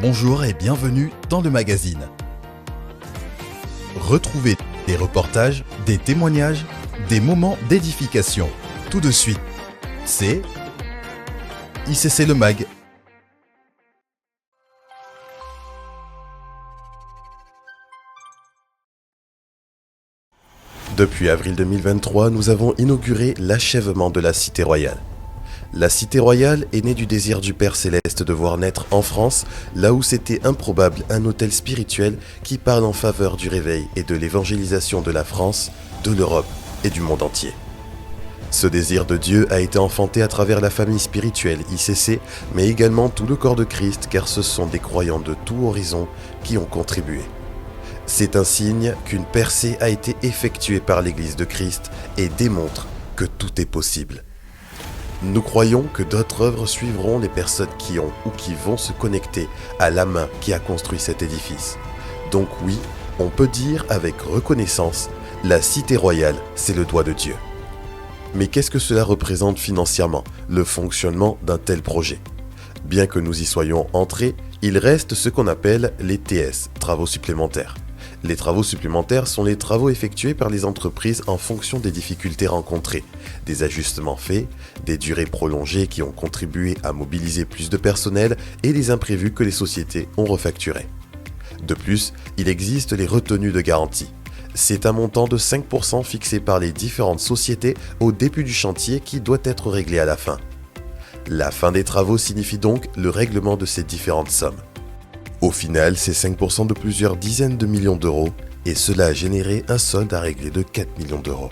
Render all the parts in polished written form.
Bonjour et bienvenue dans le magazine. Retrouvez des reportages, des témoignages, des moments d'édification. Tout de suite, c'est ICC Le Mag. Depuis avril 2023, nous avons inauguré l'achèvement de la Cité Royale. La Cité Royale est née du désir du Père Céleste de voir naître en France, là où c'était improbable, un hôtel spirituel qui parle en faveur du réveil et de l'évangélisation de la France, de l'Europe et du monde entier. Ce désir de Dieu a été enfanté à travers la famille spirituelle ICC, mais également tout le corps de Christ, car ce sont des croyants de tout horizon qui ont contribué. C'est un signe qu'une percée a été effectuée par l'Église de Christ et démontre que tout est possible. Nous croyons que d'autres œuvres suivront les personnes qui ont ou qui vont se connecter à la main qui a construit cet édifice. Donc oui, on peut dire avec reconnaissance, la Cité Royale, c'est le doigt de Dieu. Mais qu'est-ce que cela représente financièrement, le fonctionnement d'un tel projet ? Bien que nous y soyons entrés, il reste ce qu'on appelle les TS, travaux supplémentaires. Les travaux supplémentaires sont les travaux effectués par les entreprises en fonction des difficultés rencontrées, des ajustements faits, des durées prolongées qui ont contribué à mobiliser plus de personnel et des imprévus que les sociétés ont refacturés. De plus, il existe les retenues de garantie. C'est un montant de 5% fixé par les différentes sociétés au début du chantier qui doit être réglé à la fin. La fin des travaux signifie donc le règlement de ces différentes sommes. Au final, c'est 5% de plusieurs dizaines de millions d'euros et cela a généré un solde à régler de 4 millions d'euros.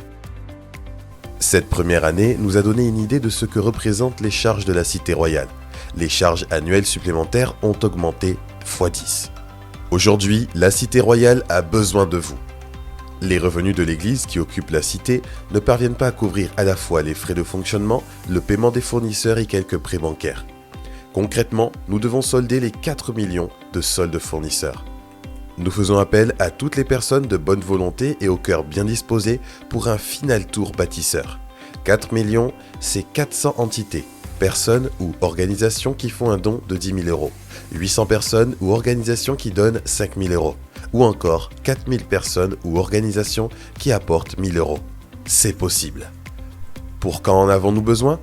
Cette première année nous a donné une idée de ce que représentent les charges de la Cité Royale. Les charges annuelles supplémentaires ont augmenté x10. Aujourd'hui, la Cité Royale a besoin de vous. Les revenus de l'Église qui occupe la cité ne parviennent pas à couvrir à la fois les frais de fonctionnement, le paiement des fournisseurs et quelques prêts bancaires. Concrètement, nous devons solder les 4 millions de soldes fournisseurs. Nous faisons appel à toutes les personnes de bonne volonté et au cœur bien disposé pour un final tour bâtisseur. 4 millions, c'est 400 entités, personnes ou organisations qui font un don de 10 000 euros, 800 personnes ou organisations qui donnent 5 000 euros, ou encore 4 000 personnes ou organisations qui apportent 1 000 euros. C'est possible. Pour quand en avons-nous besoin ?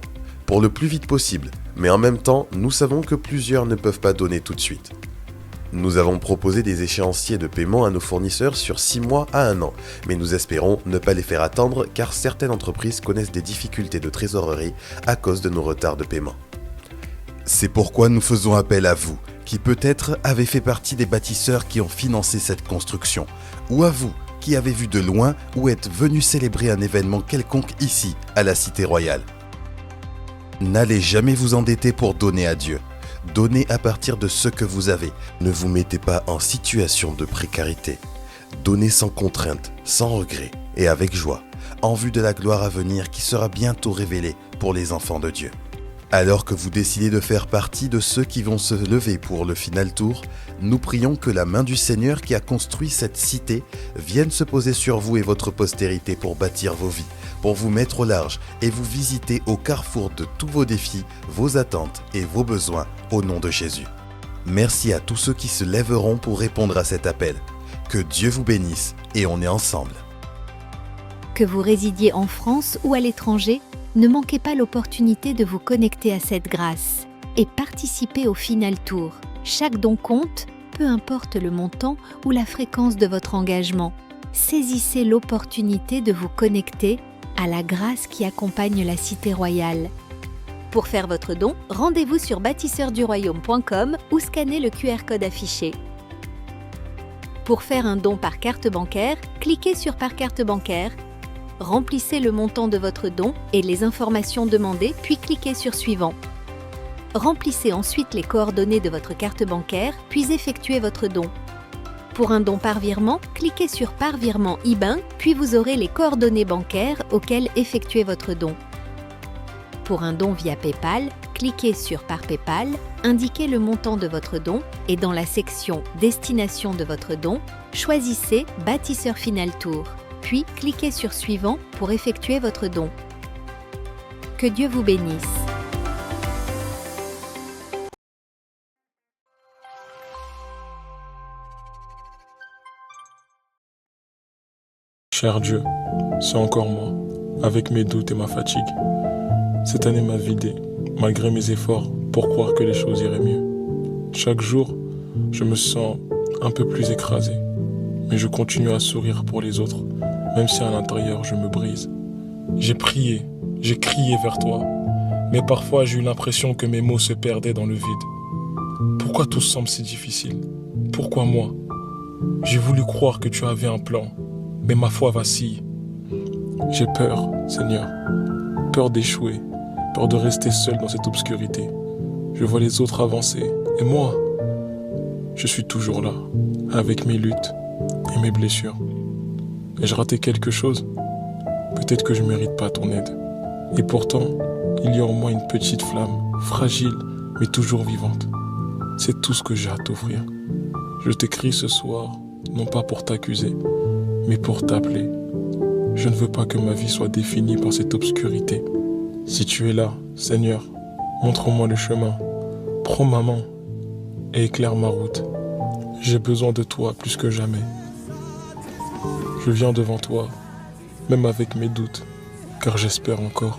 Pour le plus vite possible, mais en même temps, nous savons que plusieurs ne peuvent pas donner tout de suite. Nous avons proposé des échéanciers de paiement à nos fournisseurs sur 6 mois à 1 an, mais nous espérons ne pas les faire attendre car certaines entreprises connaissent des difficultés de trésorerie à cause de nos retards de paiement. C'est pourquoi nous faisons appel à vous, qui peut-être avez fait partie des bâtisseurs qui ont financé cette construction, ou à vous, qui avez vu de loin ou êtes venus célébrer un événement quelconque ici, à la Cité Royale. N'allez jamais vous endetter pour donner à Dieu. Donnez à partir de ce que vous avez. Ne vous mettez pas en situation de précarité. Donnez sans contrainte, sans regret et avec joie, en vue de la gloire à venir qui sera bientôt révélée pour les enfants de Dieu. Alors que vous décidez de faire partie de ceux qui vont se lever pour le final tour, nous prions que la main du Seigneur qui a construit cette cité vienne se poser sur vous et votre postérité pour bâtir vos vies, pour vous mettre au large et vous visiter au carrefour de tous vos défis, vos attentes et vos besoins au nom de Jésus. Merci à tous ceux qui se lèveront pour répondre à cet appel. Que Dieu vous bénisse et on est ensemble. Que vous résidiez en France ou à l'étranger, ne manquez pas l'opportunité de vous connecter à cette grâce et participer au final tour. Chaque don compte, peu importe le montant ou la fréquence de votre engagement. Saisissez l'opportunité de vous connecter à la grâce qui accompagne la Cité Royale. Pour faire votre don, rendez-vous sur bâtisseurdurroyaume.com ou scannez le QR code affiché. Pour faire un don par carte bancaire, cliquez sur Par carte bancaire, remplissez le montant de votre don et les informations demandées, puis cliquez sur Suivant. Remplissez ensuite les coordonnées de votre carte bancaire, puis effectuez votre don. Pour un don par virement, cliquez sur Par virement IBAN, puis vous aurez les coordonnées bancaires auxquelles effectuer votre don. Pour un don via PayPal, cliquez sur Par PayPal, indiquez le montant de votre don et dans la section Destination de votre don, choisissez Bâtisseur Final Tour, puis cliquez sur Suivant pour effectuer votre don. Que Dieu vous bénisse. Cher Dieu, c'est encore moi, avec mes doutes et ma fatigue. Cette année m'a vidé, malgré mes efforts, pour croire que les choses iraient mieux. Chaque jour, je me sens un peu plus écrasé, mais je continue à sourire pour les autres, même si à l'intérieur je me brise. J'ai prié, j'ai crié vers toi, mais parfois j'ai eu l'impression que mes mots se perdaient dans le vide. Pourquoi tout semble si difficile? Pourquoi moi? J'ai voulu croire que tu avais un plan, mais ma foi vacille. J'ai peur, Seigneur, peur d'échouer, peur de rester seul dans cette obscurité. Je vois les autres avancer, et moi, je suis toujours là, avec mes luttes et mes blessures. Ai-je raté quelque chose? Peut-être que je ne mérite pas ton aide. Et pourtant, il y a en moi une petite flamme, fragile, mais toujours vivante. C'est tout ce que j'ai à t'offrir. Je t'écris ce soir, non pas pour t'accuser, mais pour t'appeler. Je ne veux pas que ma vie soit définie par cette obscurité. Si tu es là, Seigneur, montre-moi le chemin. Prends ma main et éclaire ma route. J'ai besoin de toi plus que jamais. Je viens devant toi, même avec mes doutes, car j'espère encore.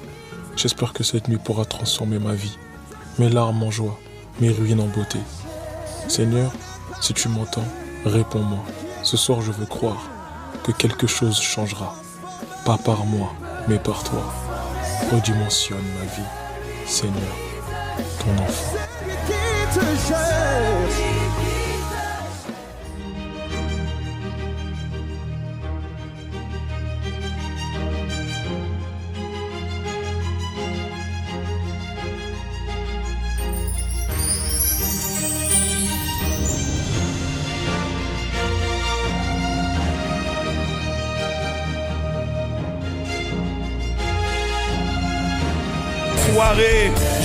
J'espère que cette nuit pourra transformer ma vie, mes larmes en joie, mes ruines en beauté. Seigneur, si tu m'entends, réponds-moi. Ce soir, je veux croire que quelque chose changera. Pas par moi, mais par toi. Redimensionne ma vie, Seigneur, ton enfant.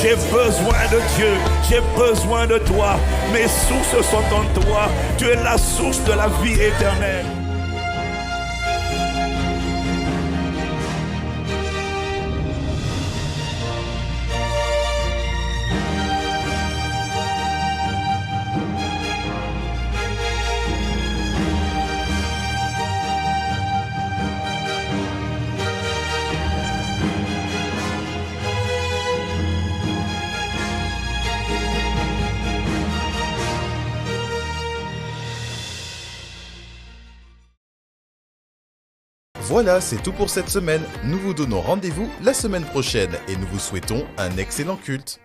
J'ai besoin de Dieu, j'ai besoin de toi. Mes sources sont en toi. Tu es la source de la vie éternelle. Voilà, c'est tout pour cette semaine. Nous vous donnons rendez-vous la semaine prochaine et nous vous souhaitons un excellent culte.